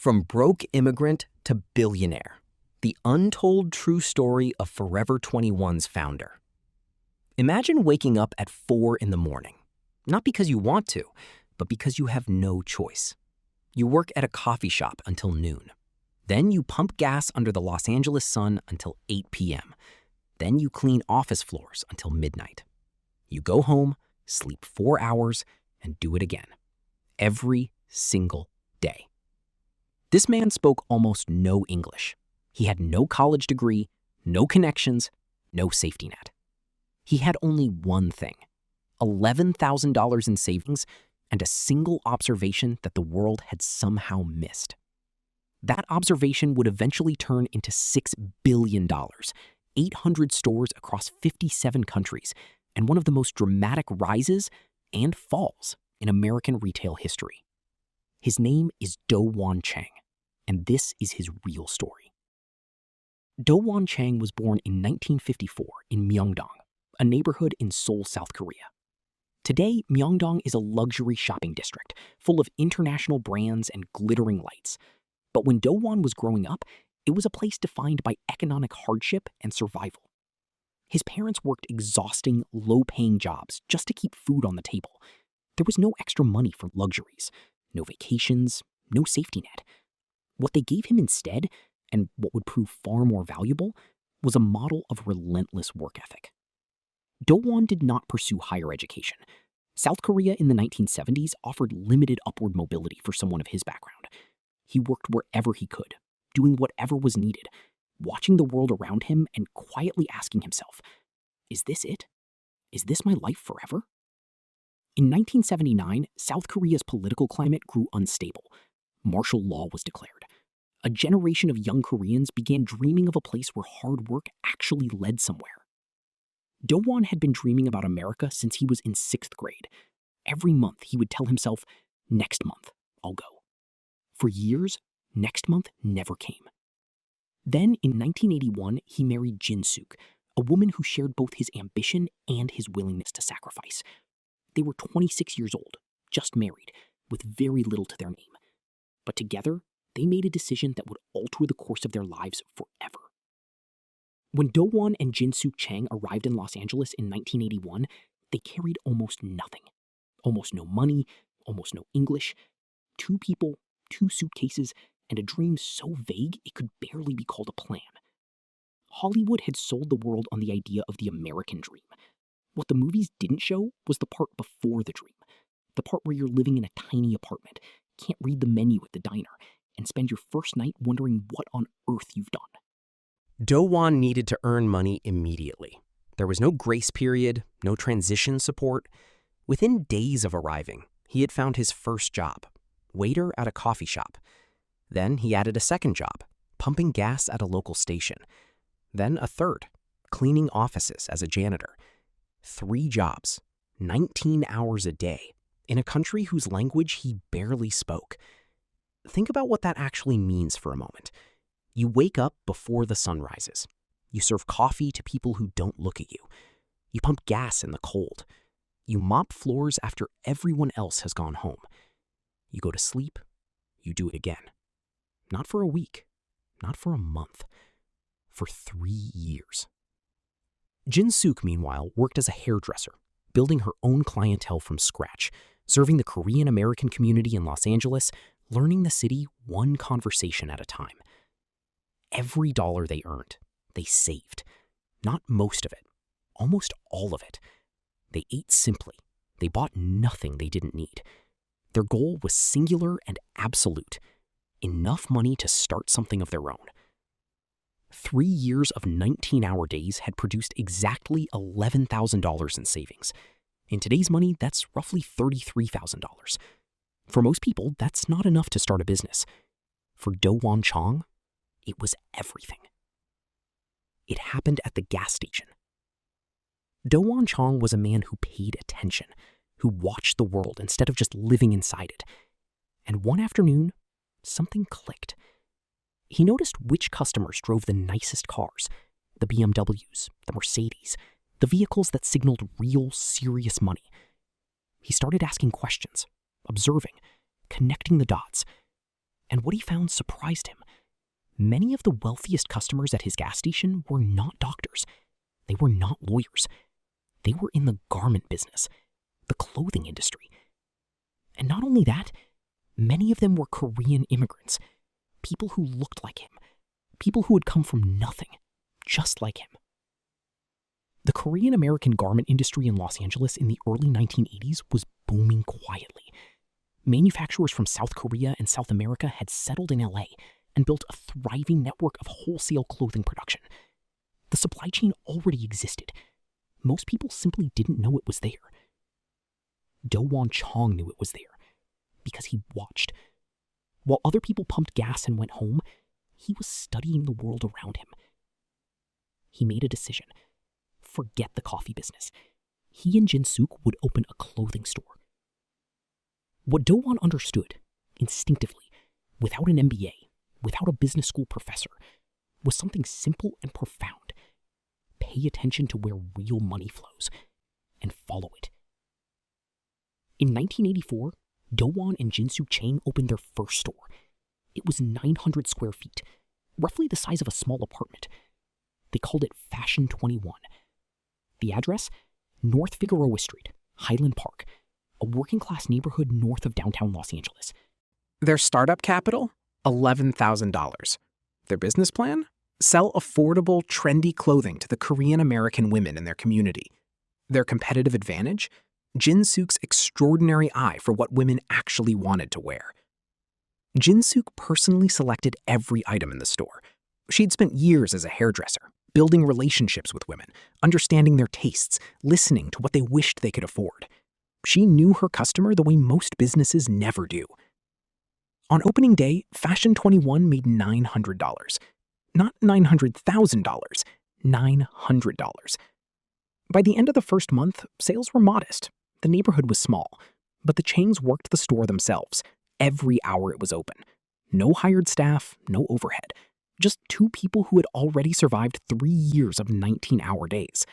From broke immigrant to billionaire, the untold true story of Forever 21's founder. Imagine waking up at 4 in the morning, not because you want to, but because you have no choice. You work at a coffee shop until noon. Then you pump gas under the Los Angeles sun until 8 p.m. Then you clean office floors until midnight. You go home, sleep 4 hours, and do it again. Every single day. This man spoke almost no English. He had no college degree, no connections, no safety net. He had only one thing, $11,000 in savings and a single observation that the world had somehow missed. That observation would eventually turn into $6 billion, 800 stores across 57 countries, and one of the most dramatic rises and falls in American retail history. His name is Do-Hwan Chang, and this is his real story. Do-Hwan Chang was born in 1954 in Myeongdong, a neighborhood in Seoul, South Korea. Today, Myeongdong is a luxury shopping district full of international brands and glittering lights. But when Do-Hwan was growing up, it was a place defined by economic hardship and survival. His parents worked exhausting, low-paying jobs just to keep food on the table. There was no extra money for luxuries, no vacations, no safety net. What they gave him instead, and what would prove far more valuable, was a model of relentless work ethic. Do-Hwan did not pursue higher education. South Korea in the 1970s offered limited upward mobility for someone of his background. He worked wherever he could, doing whatever was needed, watching the world around him and quietly asking himself, is this it? Is this my life forever? In 1979, South Korea's political climate grew unstable. Martial law was declared. A generation of young Koreans began dreaming of a place where hard work actually led somewhere. Do-Hwan had been dreaming about America since he was in 6th grade. Every month, he would tell himself, next month, I'll go. For years, next month never came. Then, in 1981, he married Jin-Suk, a woman who shared both his ambition and his willingness to sacrifice. They were 26 years old, just married, with very little to their name. But together, they made a decision that would alter the course of their lives forever. When Do-Hwan and Jin-Suk Chang arrived in Los Angeles in 1981, they carried almost nothing. Almost no money, almost no English, 2 people, 2 suitcases, and a dream so vague it could barely be called a plan. Hollywood had sold the world on the idea of the American dream. What the movies didn't show was the part before the dream, the part where you're living in a tiny apartment, can't read the menu at the diner, and spend your first night wondering what on earth you've done. Do-Hwan needed to earn money immediately. There was no grace period, no transition support. Within days of arriving, he had found his first job, waiter at a coffee shop. Then he added a second job, pumping gas at a local station. Then a third, cleaning offices as a janitor. 3 jobs, 19 hours a day, in a country whose language he barely spoke. Think about what that actually means for a moment. You wake up before the sun rises. You serve coffee to people who don't look at you. You pump gas in the cold. You mop floors after everyone else has gone home. You go to sleep. You do it again. Not for a week. Not for a month. For 3 years. Jin-Suk, meanwhile, worked as a hairdresser, building her own clientele from scratch, serving the Korean-American community in Los Angeles, learning the city one conversation at a time. Every dollar they earned, they saved. Not most of it, almost all of it. They ate simply. They bought nothing they didn't need. Their goal was singular and absolute. Enough money to start something of their own. 3 years of 19-hour days had produced exactly $11,000 in savings. In today's money, that's roughly $33,000. For most people, that's not enough to start a business. For Do-Hwan Chang, it was everything. It happened at the gas station. Do-Hwan Chang was a man who paid attention, who watched the world instead of just living inside it. And one afternoon, something clicked. He noticed which customers drove the nicest cars, the BMWs, the Mercedes, the vehicles that signaled real, serious money. He started asking questions, observing, connecting the dots. And what he found surprised him. Many of the wealthiest customers at his gas station were not doctors. They were not lawyers. They were in the garment business, the clothing industry. And not only that, many of them were Korean immigrants, people who looked like him, people who had come from nothing, just like him. The Korean-American garment industry in Los Angeles in the early 1980s was booming quietly. Manufacturers from South Korea and South America had settled in LA and built a thriving network of wholesale clothing production. The supply chain already existed. Most people simply didn't know it was there. Do-Won Chong knew it was there because he watched. While other people pumped gas and went home, he was studying the world around him. He made a decision. Forget the coffee business. He and Jin-Suk would open a clothing store. What Do-Won understood, instinctively, without an MBA, without a business school professor, was something simple and profound. Pay attention to where real money flows and follow it. In 1984, Do-Won and Jin-Suk Chang opened their first store. It was 900 square feet, roughly the size of a small apartment. They called it Fashion 21. The address? North Figueroa Street, Highland Park, a working-class neighborhood north of downtown Los Angeles. Their startup capital? $11,000. Their business plan? Sell affordable, trendy clothing to the Korean-American women in their community. Their competitive advantage? Jin-Suk's extraordinary eye for what women actually wanted to wear. Jin-Suk personally selected every item in the store. She'd spent years as a hairdresser, building relationships with women, understanding their tastes, listening to what they wished they could afford. She knew her customer the way most businesses never do. On opening day, Fashion 21 made $900. Not $900,000, $900. By the end of the first month, sales were modest. The neighborhood was small, but the Changs worked the store themselves, every hour it was open. No hired staff, no overhead. Just two people who had already survived 3 years of 19-hour days.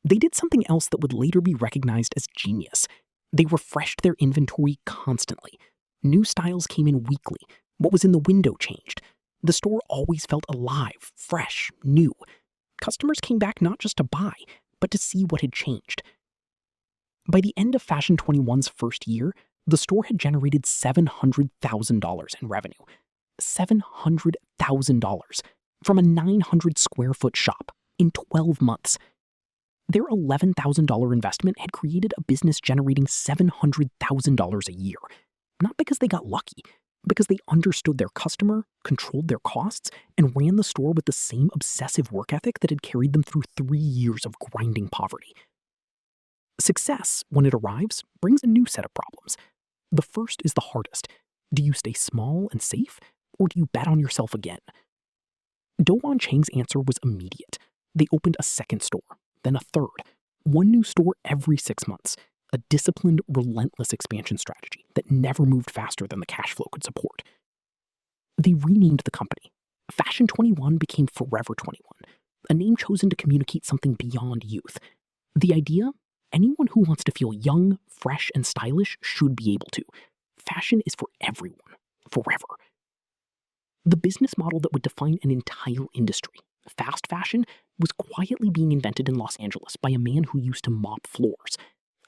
They did something else that would later be recognized as genius. They refreshed their inventory constantly. New styles came in weekly. What was in the window changed. The store always felt alive, fresh, new. Customers came back not just to buy, but to see what had changed. By the end of Fashion 21's first year, the store had generated $700,000 in revenue. $700,000 from a 900 square foot shop in 12 months. Their $11,000 investment had created a business generating $700,000 a year. Not because they got lucky, because they understood their customer, controlled their costs, and ran the store with the same obsessive work ethic that had carried them through 3 years of grinding poverty. Success, when it arrives, brings a new set of problems. The first is the hardest. Do you stay small and safe, or do you bet on yourself again? Do-Won Chang's answer was immediate. They opened a second store, then a third. One new store every 6 months. A disciplined, relentless expansion strategy that never moved faster than the cash flow could support. They renamed the company. Fashion 21 became Forever 21, a name chosen to communicate something beyond youth. The idea? Anyone who wants to feel young, fresh, and stylish should be able to. Fashion is for everyone, forever. The business model that would define an entire industry, fast fashion, was quietly being invented in Los Angeles by a man who used to mop floors.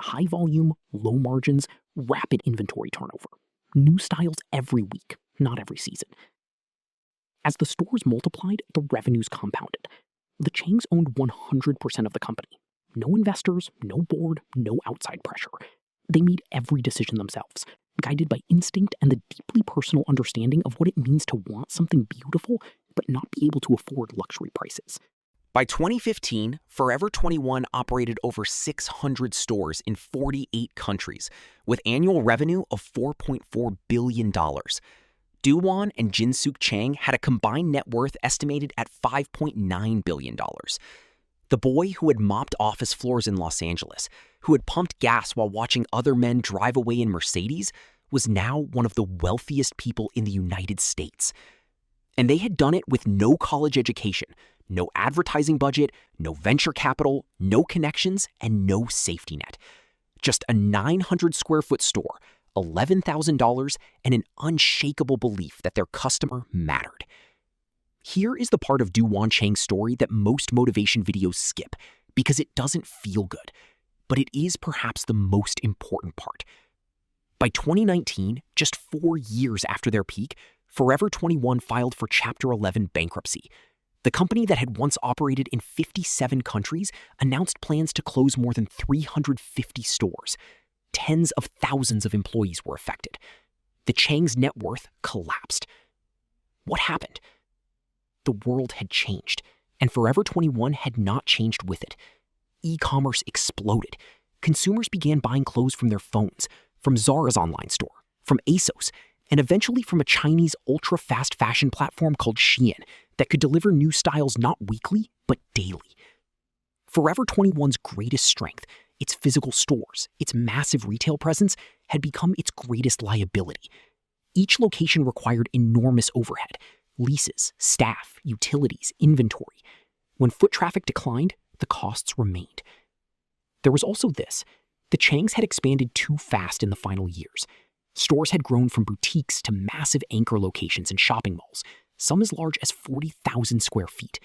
High volume, low margins, rapid inventory turnover. New styles every week, not every season. As the stores multiplied, the revenues compounded. The Changs owned 100% of the company. No investors, no board, no outside pressure. They made every decision themselves, guided by instinct and the deeply personal understanding of what it means to want something beautiful but not be able to afford luxury prices. By 2015, Forever 21 operated over 600 stores in 48 countries, with annual revenue of $4.4 billion. Do-Won and Jin-Suk Chang had a combined net worth estimated at $5.9 billion. The boy who had mopped office floors in Los Angeles, who had pumped gas while watching other men drive away in Mercedes, was now one of the wealthiest people in the United States. And they had done it with no college education, no advertising budget, no venture capital, no connections, and no safety net. Just a 900 square foot store, $11,000, and an unshakable belief that their customer mattered. Here is the part of Du-Wan Chang's story that most motivation videos skip because it doesn't feel good, but it is perhaps the most important part. By 2019, just 4 years after their peak, Forever 21 filed for Chapter 11 bankruptcy. The company that had once operated in 57 countries announced plans to close more than 350 stores. Tens of thousands of employees were affected. The Chang's net worth collapsed. What happened? The world had changed, and Forever 21 had not changed with it. E-commerce exploded. Consumers began buying clothes from their phones, from Zara's online store, from ASOS, and eventually from a Chinese ultra-fast fashion platform called Shein that could deliver new styles not weekly, but daily. Forever 21's greatest strength, its physical stores, its massive retail presence, had become its greatest liability. Each location required enormous overhead: leases, staff, utilities, inventory. When foot traffic declined, the costs remained. There was also this: the Changs had expanded too fast in the final years. Stores had grown from boutiques to massive anchor locations and shopping malls, some as large as 40,000 square feet.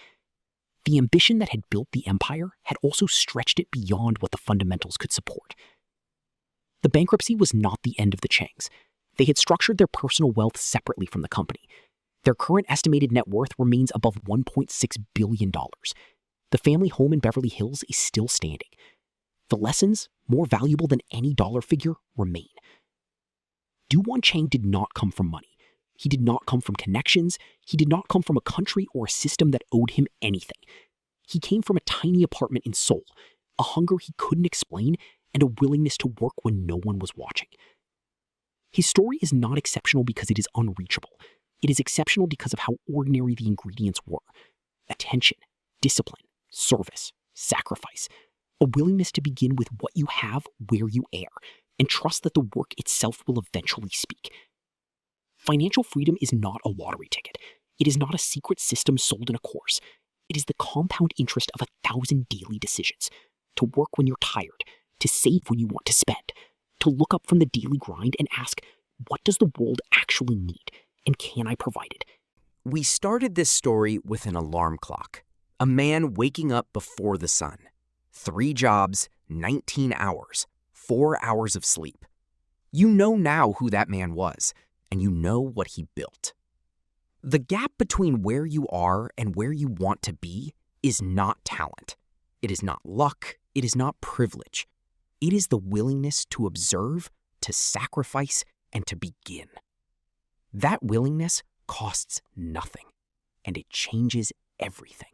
The ambition that had built the empire had also stretched it beyond what the fundamentals could support. The bankruptcy was not the end of the Changs. They had structured their personal wealth separately from the company. Their current estimated net worth remains above $1.6 billion. The family home in Beverly Hills is still standing. The lessons, more valuable than any dollar figure, remain. Du-Wan Chang did not come from money. He did not come from connections. He did not come from a country or a system that owed him anything. He came from a tiny apartment in Seoul, a hunger he couldn't explain, and a willingness to work when no one was watching. His story is not exceptional because it is unreachable. It is exceptional because of how ordinary the ingredients were: attention, discipline, service, sacrifice, a willingness to begin with what you have where you err, and trust that the work itself will eventually speak. Financial freedom is not a lottery ticket. It is not a secret system sold in a course. It is the compound interest of 1,000 daily decisions: to work when you're tired, to save when you want to spend, to look up from the daily grind and ask, what does the world actually need, and can I provide it? We started this story with an alarm clock. A man waking up before the sun. 3 jobs, 19 hours, 4 hours of sleep. You know now who that man was, and you know what he built. The gap between where you are and where you want to be is not talent. It is not luck. It is not privilege. It is the willingness to observe, to sacrifice, and to begin. That willingness costs nothing, and it changes everything.